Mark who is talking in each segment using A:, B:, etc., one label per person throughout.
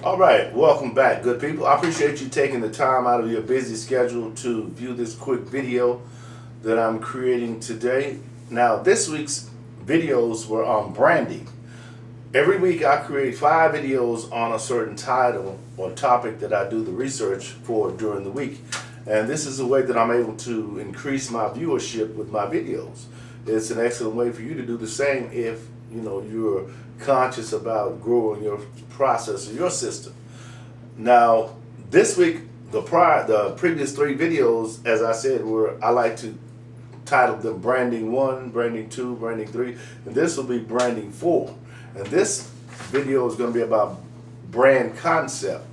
A: All right, welcome back, good people. I appreciate you taking the time out of your busy schedule to view this quick video that I'm creating today. Now, this week's videos were on branding. Every week I create 5 videos on a certain title or topic that I do the research for during the week. And this is a way that I'm able to increase my viewership with my videos. It's an excellent way for you to do the same if you're conscious about growing your process or your system. Now, this week, the previous 3 videos, as I said, I like to title them Branding 1, Branding 2, Branding 3, and this will be Branding 4. And this video is going to be about brand concept.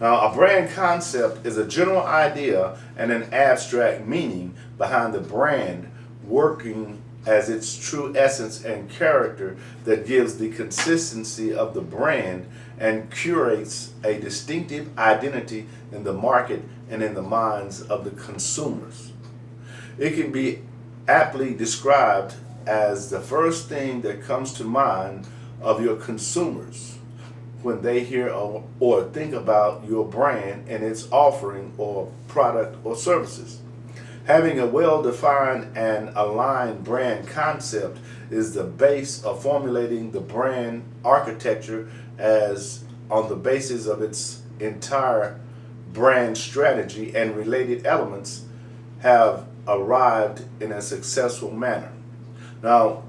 A: Now, a brand concept is a general idea and an abstract meaning behind the brand working as its true essence and character that gives the consistency of the brand and curates a distinctive identity in the market and in the minds of the consumers. It can be aptly described as the first thing that comes to mind of your consumers when they hear or think about your brand and its offering or product or services. Having a well-defined and aligned brand concept is the base of formulating the brand architecture as on the basis of its entire brand strategy and related elements have arrived in a successful manner. Now,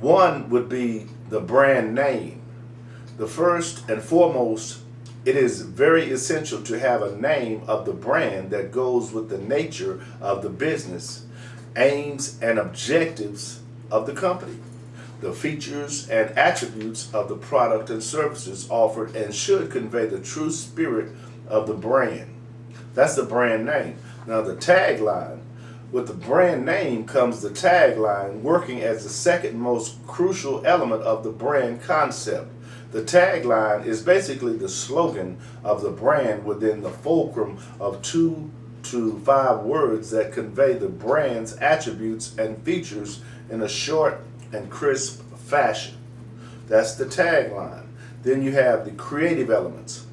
A: one would be the brand name. The first and foremost, it is very essential to have a name of the brand that goes with the nature of the business, aims and objectives of the company, the features and attributes of the product and services offered, and should convey the true spirit of the brand. That's the brand name. Now, the tagline. With the brand name comes the tagline, working as the second most crucial element of the brand concept. The tagline is basically the slogan of the brand within the fulcrum of 2 to 5 words that convey the brand's attributes and features in a short and crisp fashion. That's the tagline. Then you have the creative elements.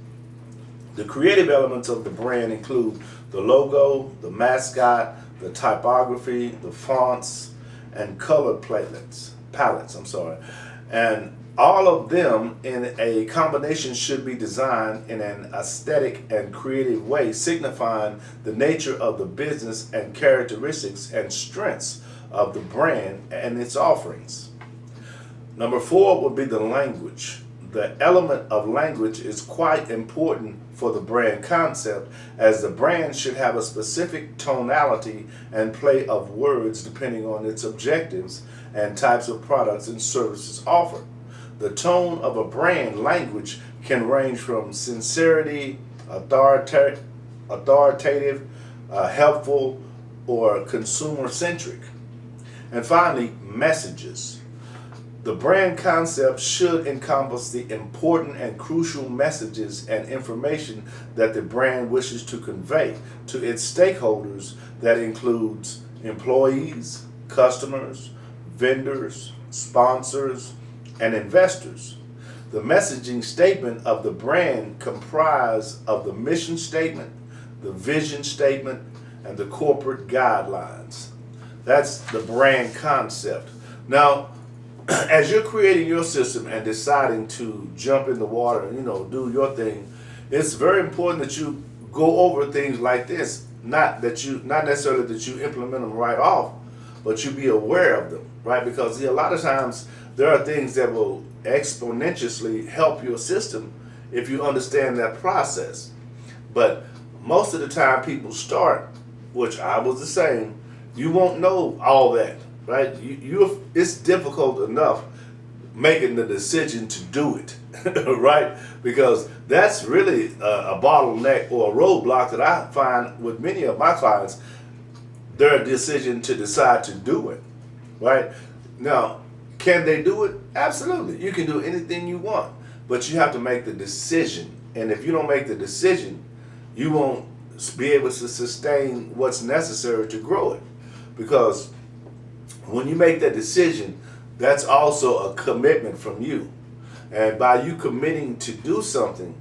A: The creative elements of the brand include the logo, the mascot, the typography, the fonts, and color palettes. And all of them in a combination should be designed in an aesthetic and creative way, signifying the nature of the business and characteristics and strengths of the brand and its offerings. Number 4 would be the language. The element of language is quite important for the brand concept, as the brand should have a specific tonality and play of words depending on its objectives and types of products and services offered. The tone of a brand language can range from sincerity, authoritative, helpful, or consumer-centric. And finally, messages. The brand concept should encompass the important and crucial messages and information that the brand wishes to convey to its stakeholders. That includes employees, customers, vendors, sponsors, and investors. The messaging statement of the brand comprises of the mission statement, the vision statement, and the corporate guidelines. That's the brand concept. Now, as you're creating your system and deciding to jump in the water and do your thing, it's very important that you go over things like this. Not necessarily that you implement them right off, but you be aware of them, right? Because a lot of times there are things that will exponentially help your system if you understand that process. But most of the time people start, which I was the same, you won't know all that, right? It's difficult enough making the decision to do it, right? Because that's really a bottleneck or a roadblock that I find with many of my clients. Their decision to decide to do it, right? Now, can they do it? Absolutely. You can do anything you want, but you have to make the decision. And if you don't make the decision, you won't be able to sustain what's necessary to grow it. Because when you make that decision, that's also a commitment from you. And by you committing to do something,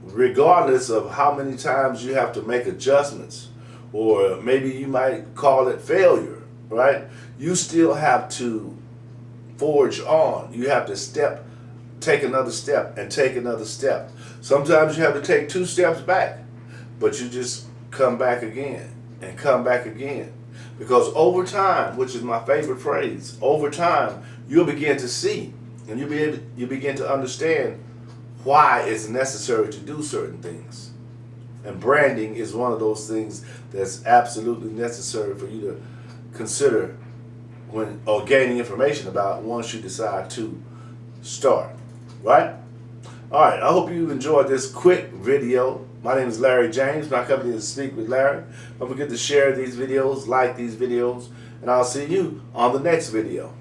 A: regardless of how many times you have to make adjustments, or maybe you might call it failure, right? You still have to forge on. You have to take another step and take another step. Sometimes you have to take 2 steps back, but you just come back again and come back again. Because over time, which is my favorite phrase, over time, you'll begin to see and you begin to understand why it's necessary to do certain things. And branding is one of those things that's absolutely necessary for you to consider or gaining information about once you decide to start, right? All right, I hope you enjoyed this quick video. My name is Larry James. My company is Speak with Larry. Don't forget to share these videos, like these videos, and I'll see you on the next video.